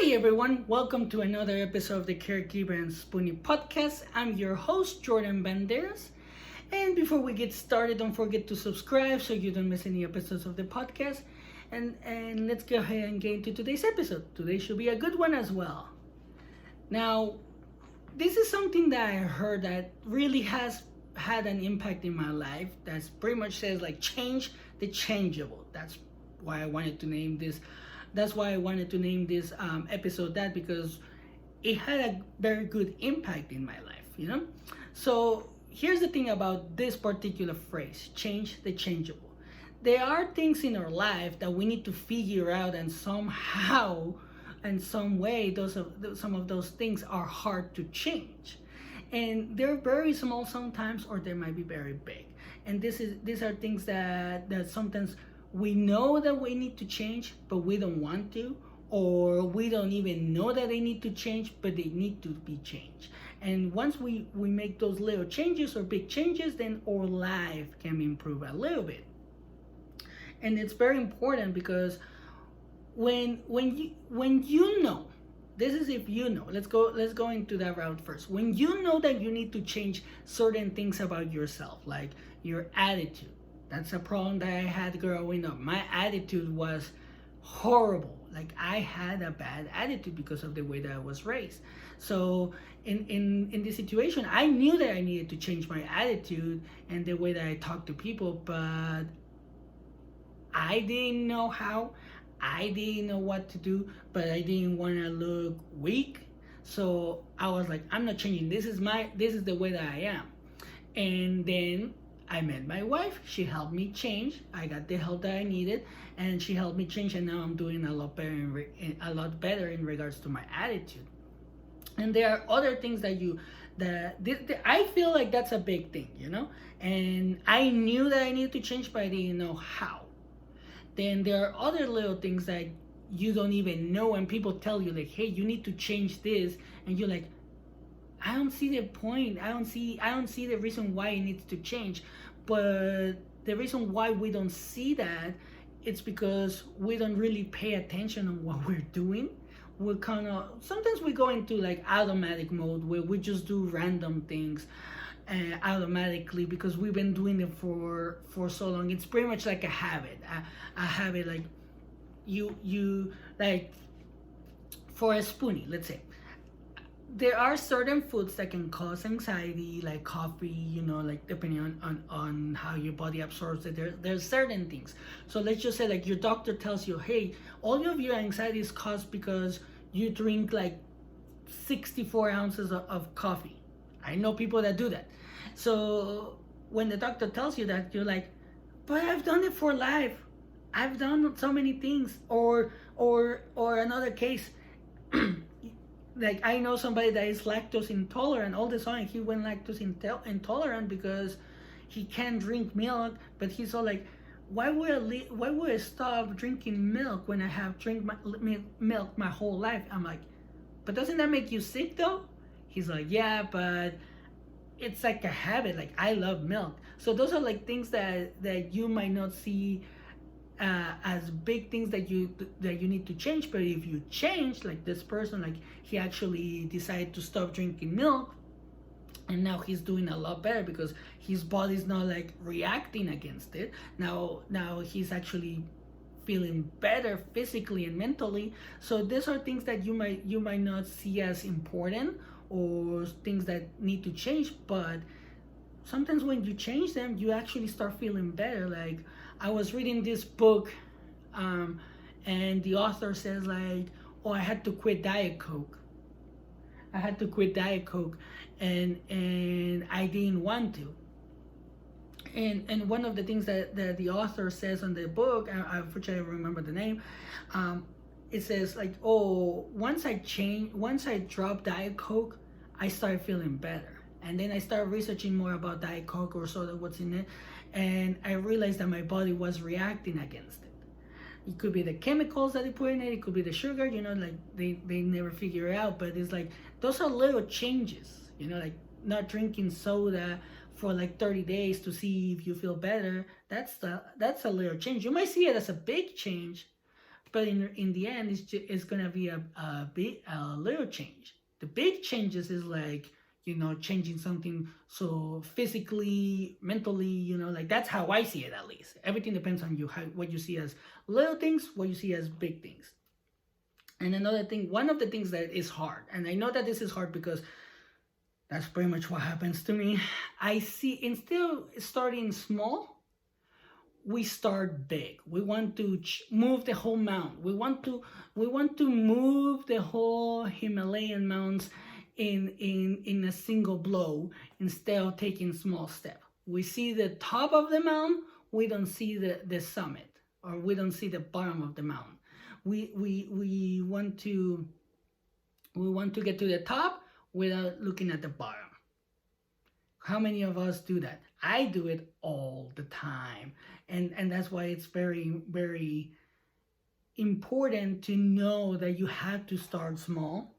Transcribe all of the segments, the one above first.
Hi everyone, welcome to another episode of the Caregiver and Spoonie podcast. I'm your host, Jordan Banderas. And before we get started, don't forget to subscribe so you don't miss any episodes of the podcast. And let's go ahead and get into today's episode. Today should be a good one as well. Now, this is something that I heard that really has had an impact in my life. That's pretty much says like change the changeable. That's why I wanted to name this episode that, because it had a very good impact in my life. So here's the thing about this particular phrase: change the changeable. There are things in our life that we need to figure out, and somehow in some way some of those things are hard to change, and they're very small sometimes, or they might be very big. And these are things that sometimes we know that we need to change, but we don't want to, or we don't even know that they need to change, but they need to be changed. And once we make those little changes or big changes, then our life can improve a little bit. And it's very important, because when you know, this is if you know, let's go into that route first. When you know that you need to change certain things about yourself, like your attitude. That's a problem that I had growing up. My attitude was horrible. Like, I had a bad attitude because of the way that I was raised. So in this situation, I knew that I needed to change my attitude and the way that I talk to people, but I didn't know how. I didn't know what to do, but I didn't want to look weak. So I was like, I'm not changing. This is the way that I am. And then I met my wife. She helped me change. I got the help that I needed, and she helped me change. And now I'm doing a lot better in regards to my attitude. And there are other things that I feel like that's a big thing, And I knew that I needed to change, but I didn't know how. Then there are other little things that you don't even know, and people tell you like, "Hey, you need to change this," and you're like, I don't see the point. I don't see the reason why it needs to change. But the reason why we don't see that, it's because we don't really pay attention on what we're doing. We're sometimes we go into like automatic mode where we just do random things automatically, because we've been doing it for so long. It's pretty much like a habit. A habit, like you like, for a spoonie, let's say. There are certain foods that can cause anxiety, like coffee, like depending on how your body absorbs it. There's certain things. So let's just say like your doctor tells you, hey, all of your anxiety is caused because you drink like 64 ounces of coffee. I know people that do that. So when the doctor tells you that, you're like, but I've done it for life. I've done so many things. Or another case, like, I know somebody that is lactose intolerant. All of a sudden he went lactose intolerant because he can't drink milk. But he's all like, why would I stop drinking milk when I have drank milk my whole life? I'm like, but doesn't that make you sick though? He's like, yeah, but it's like a habit. Like, I love milk. So those are like things that you might not see as big things that you need to change. But if you change, like this person, like he actually decided to stop drinking milk, and now he's doing a lot better because his body's not like reacting against it. Now he's actually feeling better physically and mentally. So these are things that you might not see as important, or things that need to change, but sometimes when you change them, you actually start feeling better. Like, I was reading this book, and the author says like, oh, I had to quit Diet Coke. And I didn't want to. And one of the things that the author says in the book, I unfortunately remember the name, it says like, oh, once I dropped Diet Coke, I started feeling better. And then I started researching more about Diet Coke or soda, what's in it, and I realized that my body was reacting against it. It could be the chemicals that they put in it, it could be the sugar, like they never figure it out. But it's like, those are little changes, like not drinking soda for like 30 days to see if you feel better. That's a little change. You might see it as a big change, but in the end, it's gonna be a little change. The big changes is like, changing something so physically, mentally, like that's how I see it at least. Everything depends on you, what you see as little things, what you see as big things. And another thing, one of the things that is hard, and I know that this is hard because that's pretty much what happens to me. I see, instead of starting small, we start big. We want to move the whole mountain. We want to move the whole Himalayan mountains in a single blow instead of taking small step. We see the top of the mountain, we don't see the summit, or we don't see the bottom of the mountain. We want to get to the top without looking at the bottom. How many of us do that? I do it all the time. And that's why it's very, very important to know that you have to start small.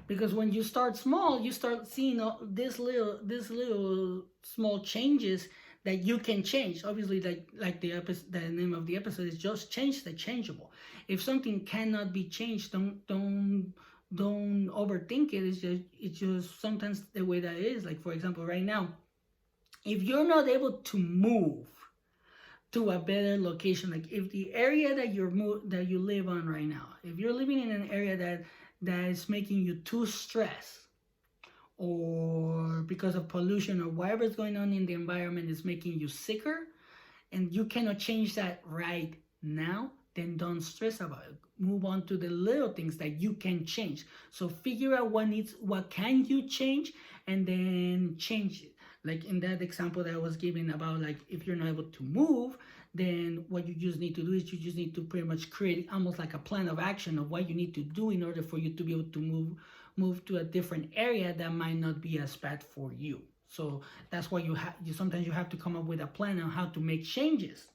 Because when you start small, you start seeing these little small changes that you can change. Obviously, like the name of the episode is just change the changeable. If something cannot be changed, don't overthink it. It's just sometimes the way that it is. Like, for example, right now, if you're not able to move to a better location, like if the area that you live on right now, if you're living in an area that is making you too stressed, or because of pollution or whatever is going on in the environment is making you sicker, and you cannot change that right now, then don't stress about it. Move on to the little things that you can change. So figure out what can you change, and then change it. Like in that example that I was giving about, like, if you're not able to move, then what you just need to do is you just need to pretty much create almost like a plan of action of what you need to do in order for you to be able to move to a different area that might not be as bad for you. So that's why sometimes you have to come up with a plan on how to make changes.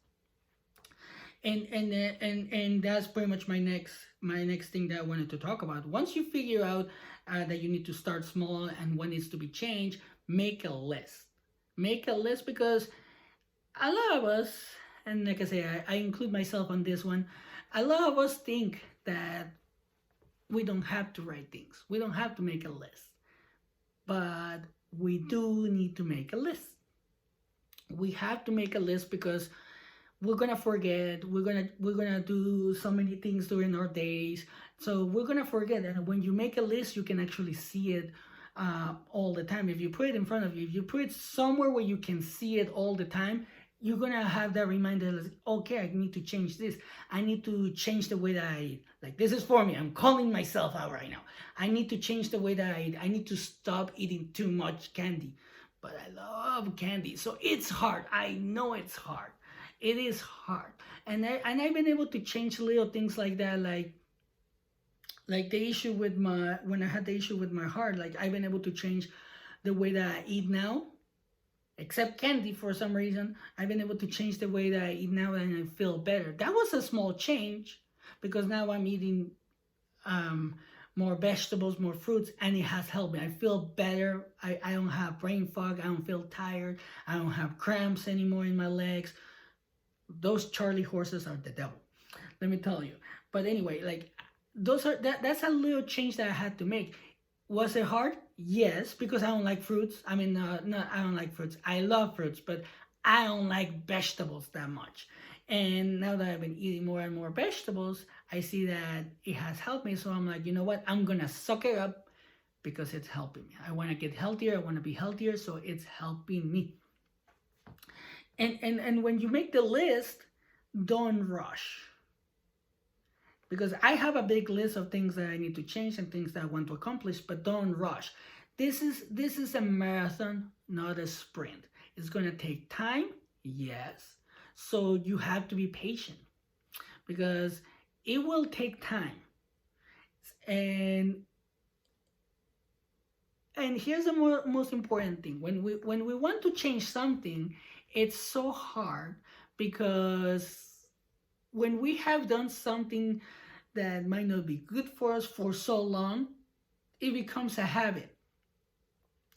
And that's pretty much my next thing that I wanted to talk about. Once you figure out that you need to start small and what needs to be changed, make a list. Make a list, because a lot of us, and like I say, I include myself on this one, a lot of us think that we don't have to write things. We don't have to make a list. But we do need to make a list. We have to make a list because we're gonna forget. We're gonna do so many things during our days, so we're gonna forget. And when you make a list, you can actually see it all the time. If you put it in front of you, if you put it somewhere where you can see it all the time, you're gonna have that reminder, like, okay, I need to change this. I need to change the way that I eat. Like, this is for me. I'm calling myself out right now. I need to change the way that I eat. I need to stop eating too much candy. But I love candy, so it's hard. I know it's hard. It is hard, and I've been able to change little things like that, like the issue with when I had the issue with my heart. Like, I've been able to change the way that I eat now, except candy for some reason. I've been able to change the way that I eat now, and I feel better. That was a small change, because now I'm eating more vegetables, more fruits, and it has helped me. I feel better. I don't have brain fog. I don't feel tired. I don't have cramps anymore in my legs. Those Charlie horses are the devil, let me tell you. But anyway, like, that's a little change that I had to make. Was it hard? Yes, because I don't like fruits. I mean, no, I don't like fruits. I love fruits, but I don't like vegetables that much. And now that I've been eating more and more vegetables, I see that it has helped me. So I'm like, you know what? I'm gonna suck it up because it's helping me. I want to get healthier. I want to be healthier, so it's helping me. And when you make the list, don't rush. Because I have a big list of things that I need to change and things that I want to accomplish, but don't rush. This is a marathon, not a sprint. It's going to take time, yes. So you have to be patient, because it will take time. And here's the most important thing. When we want to change something, it's so hard, because when we have done something that might not be good for us for so long, it becomes a habit.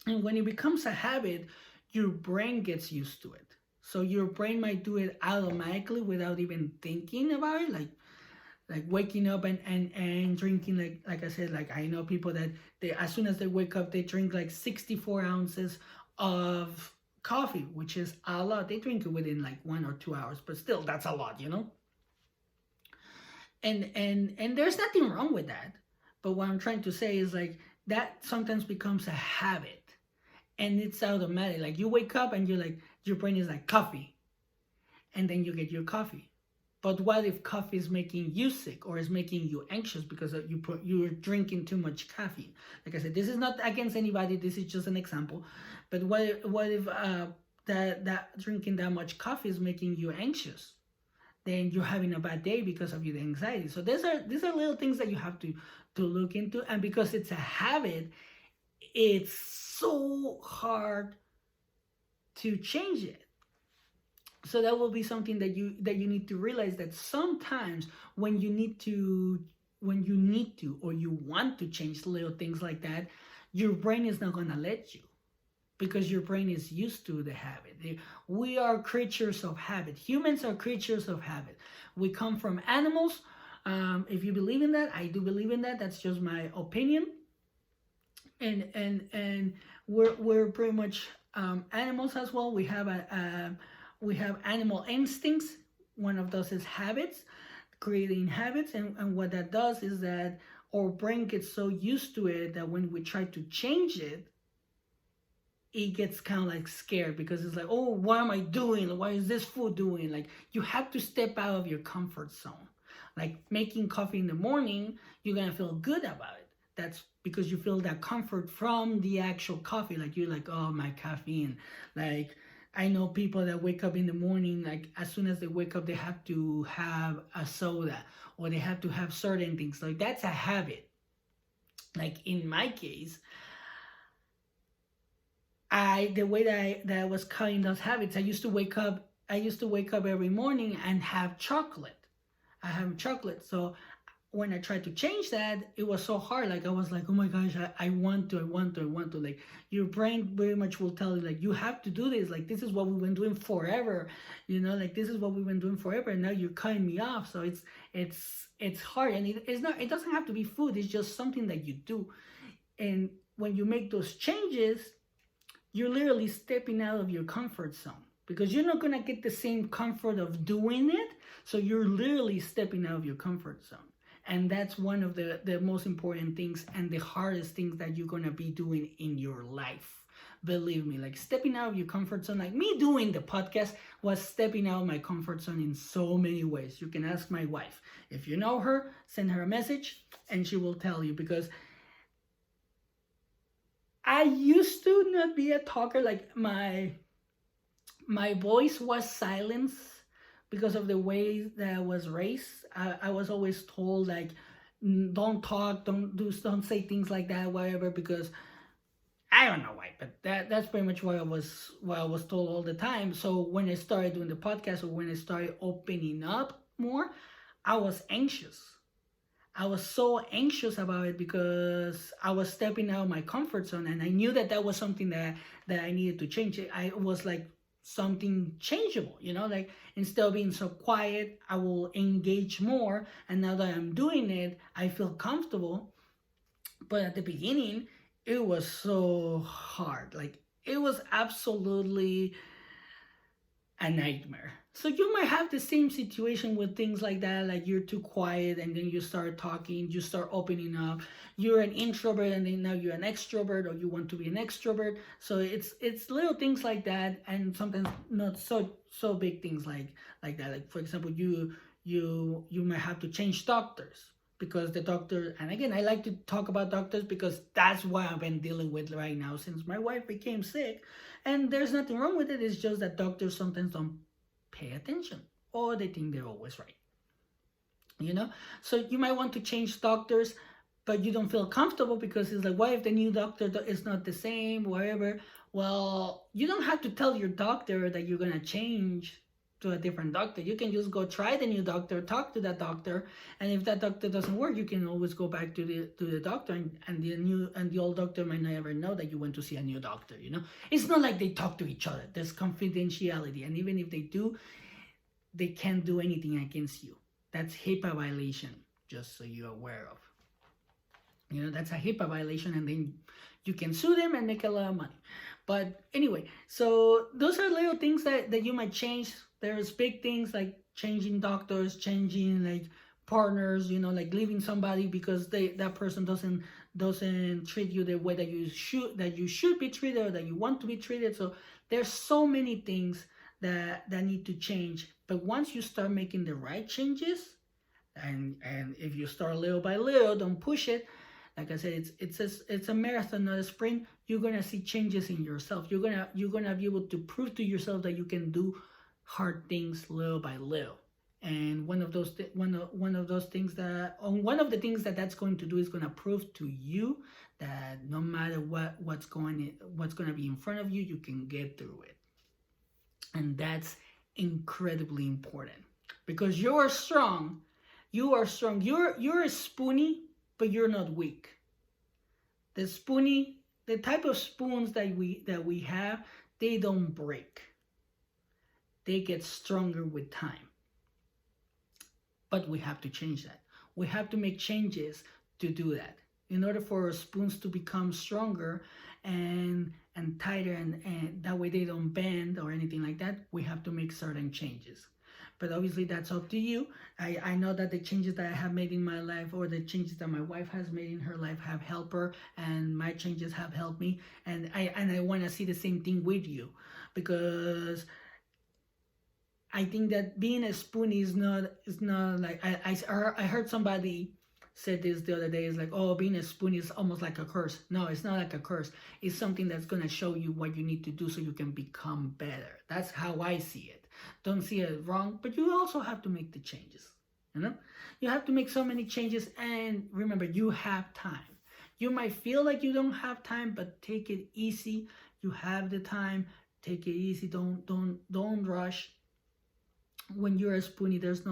And when it becomes a habit, your brain gets used to it. So your brain might do it automatically without even thinking about it, like waking up and drinking, like I said, like I know people that they, as soon as they wake up, they drink like 64 ounces of coffee, which is a lot. They drink it within like 1 or 2 hours, but still that's a lot, you know. And there's nothing wrong with that, but what I'm trying to say is like that sometimes becomes a habit, and it's automatic. Like you wake up and you're like, your brain is like coffee, and then you get your coffee. But what if coffee is making you sick or is making you anxious because you're drinking too much caffeine? Like I said, this is not against anybody. This is just an example. But what if that drinking that much coffee is making you anxious? Then you're having a bad day because of your anxiety. So these are little things that you have to look into, and because it's a habit, it's so hard to change it. So that will be something that you need to realize, that sometimes when you need to or you want to change little things like that, your brain is not going to let you, because your brain is used to the habit. We are creatures of habit. Humans are creatures of habit. We come from animals. If you believe in that, I do believe in that. That's just my opinion. And we're pretty much animals as well. We have animal instincts. One of those is habits, creating habits, and what that does is that our brain gets so used to it that when we try to change it, it gets kind of like scared, because it's like, oh, what am I doing? What is this food doing? Like, you have to step out of your comfort zone. Like making coffee in the morning, you're gonna feel good about it. That's because you feel that comfort from the actual coffee. Like you're like, oh, my caffeine. Like I know people that wake up in the morning, like as soon as they wake up, they have to have a soda, or they have to have certain things. Like that's a habit. Like in my case, the way that I was cutting those habits, I used to wake up every morning and have chocolate. I have chocolate. So when I tried to change that, it was so hard. Like I was like, oh my gosh, I want to. Like your brain very much will tell you, like, you have to do this. Like this is what we've been doing forever. Like this is what we've been doing forever, and now you're cutting me off. So it's hard, and it doesn't have to be food. It's just something that you do. And when you make those changes, you're literally stepping out of your comfort zone, because you're not going to get the same comfort of doing it. So you're literally stepping out of your comfort zone. And that's one of the most important things and the hardest things that you're going to be doing in your life. Believe me, like stepping out of your comfort zone, like me doing the podcast was stepping out of my comfort zone in so many ways. You can ask my wife. If you know her, send her a message and she will tell you, because I used to not be a talker. Like my voice was silenced because of the way that I was raised. I was always told, like, don't talk, don't say things like that, whatever, because I don't know why, but that's pretty much what I was told all the time. So when I started doing the podcast, or when I started opening up more, I was anxious. I was so anxious about it, because I was stepping out of my comfort zone, and I knew that was something that I needed to change. I was like something changeable, like instead of being so quiet, I will engage more. And now that I'm doing it, I feel comfortable. But at the beginning, it was so hard. Like it was absolutely a nightmare. So you might have the same situation with things like that, like you're too quiet and then you start talking, you start opening up. You're an introvert and then now you're an extrovert, or you want to be an extrovert. So it's little things like that, and sometimes not so big things like that. Like for example, you might have to change doctors, because the doctor, and again, I like to talk about doctors because that's what I've been dealing with right now since my wife became sick. And there's nothing wrong with it. It's just that doctors sometimes don't pay attention, or they think they're always right. So you might want to change doctors, but you don't feel comfortable, because it's like, what if the new doctor is not the same, whatever? Well, you don't have to tell your doctor that you're going to change to a different doctor. You can just go try the new doctor, talk to that doctor, and if that doctor doesn't work, you can always go back to the doctor, and the old doctor might not ever know that you went to see a new doctor. It's not like they talk to each other. There's confidentiality, and even if they do, they can't do anything against you. That's HIPAA violation, just so you're aware of. That's a HIPAA violation, and then you can sue them and make a lot of money. But anyway, so those are little things that you might change. There's big things like changing doctors, changing like partners, like leaving somebody because that person doesn't treat you the way that you should be treated or that you want to be treated. So there's so many things that need to change. But once you start making the right changes, and if you start little by little, don't push it. Like I said, it's a marathon, not a sprint. You're gonna see changes in yourself. You're gonna be able to prove to yourself that you can do hard things little by little. And one of the things that's going to do is gonna prove to you that no matter what's gonna be in front of you, you can get through it. And that's incredibly important because you're strong. You are strong. You're a spoonie, but you're not weak. The type of spoons that we have, they don't break. They get stronger with time. But we have to change that. We have to make changes to do that. In order for our spoons to become stronger and tighter and that way they don't bend or anything like that, we have to make certain changes. But obviously that's up to you. I know that the changes that I have made in my life or the changes that my wife has made in her life have helped her, and my changes have helped me. And I want to see the same thing with you, because I think that being a spoon is not like I heard somebody said this the other day. It's like, oh, being a spoon is almost like a curse. No, it's not like a curse. It's something that's going to show you what you need to do so you can become better. That's how I see it. Don't see it wrong, but you also have to make the changes. You have to make so many changes, and remember, you have time. You might feel like you don't have time, but take it easy. You have the time. Take it easy. Don't rush. When you're a spoonie, there's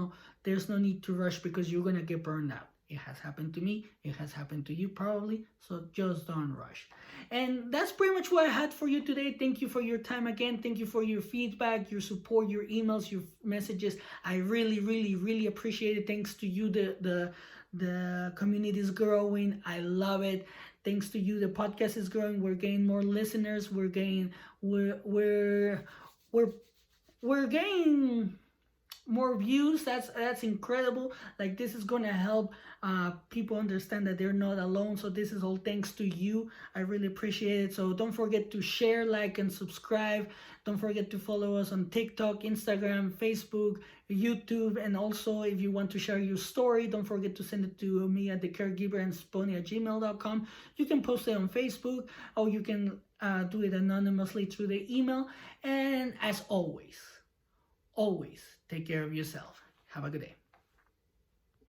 no need to rush because you're gonna get burned out. It has happened to me. It has happened to you probably. So just don't rush. And that's pretty much what I had for you today. Thank you for your time again. Thank you for your feedback, your support, your emails, your messages. I really, really, really appreciate it. Thanks to you, the community is growing. I love it. Thanks to you, the podcast is growing. We're getting more listeners. We're getting more views. That's incredible. Like, this is gonna help people understand that they're not alone. So this is all thanks to you. I really appreciate it. So don't forget to share, like, and subscribe. Don't forget to follow us on TikTok, Instagram, Facebook, YouTube, and also if you want to share your story, don't forget to send it to me at thecaregiverandsponey@gmail.com. You can post it on Facebook, or you can do it anonymously through the email. And as always, take care of yourself. Have a good day.